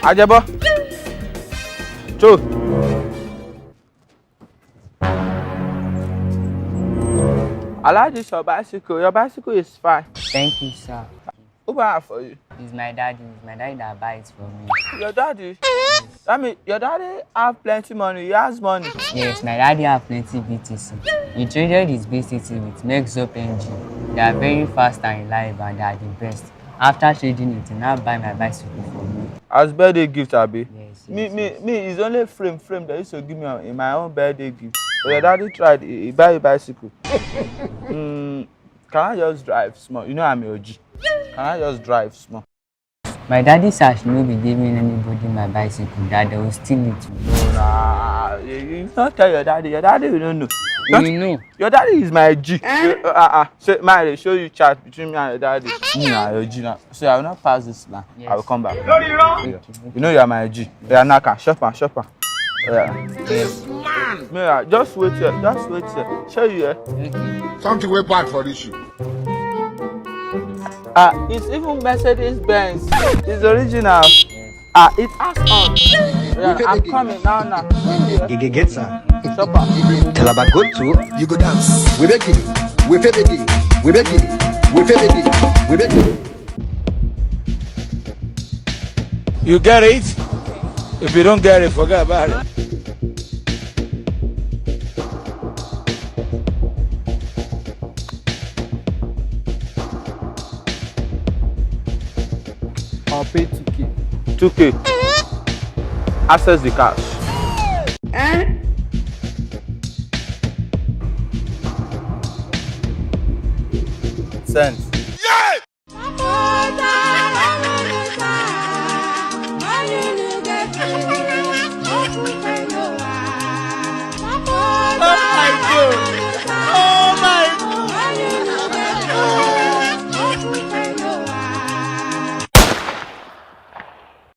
Ajebo. Cho. I like this your bicycle. Your bicycle is fine. Thank you, sir. Who buy it for you? It's my daddy. It's my daddy that buys for me. Your daddy? I mean, your daddy have plenty money. He has money. Yes, my daddy have plenty BTC. He traded his BTC with Mexup engine. They are very fast and reliable and they are the best. After trading it, he now buy my bicycle for me. As birthday gift, Abi? Yes, Me, yes. it's only frame they used to give me in my own birthday gift. But your daddy tried, he buy a bicycle. Can I just drive small? You know I'm a OG. Can I just drive small? My daddy said I should not be giving anybody my bicycle, that they will steal it. Nah, you not tell your daddy. Your daddy will not know. You know. Your daddy is my G. So, man, show you chat between me and your daddy. Me and your G now. So I will not pass this now. Yes. I will come back. You know you are my G. You are Naka. Shopper. Yeah. Yes. Yeah, just wait here. Just wait here. Show you here. Okay. Something way bad for this shoe. It's even Mercedes Benz. It's original. Yes. It has on. Yeah, I'm coming now. Gege get sir. Shopper. Calabar go to. You go dance. We beg you. We beg you. We beg you. We beg you. We beg you. You get it? If you don't get it, forget about it. I'll pay 2K. 2K. Access the cash. Send. Oh my God.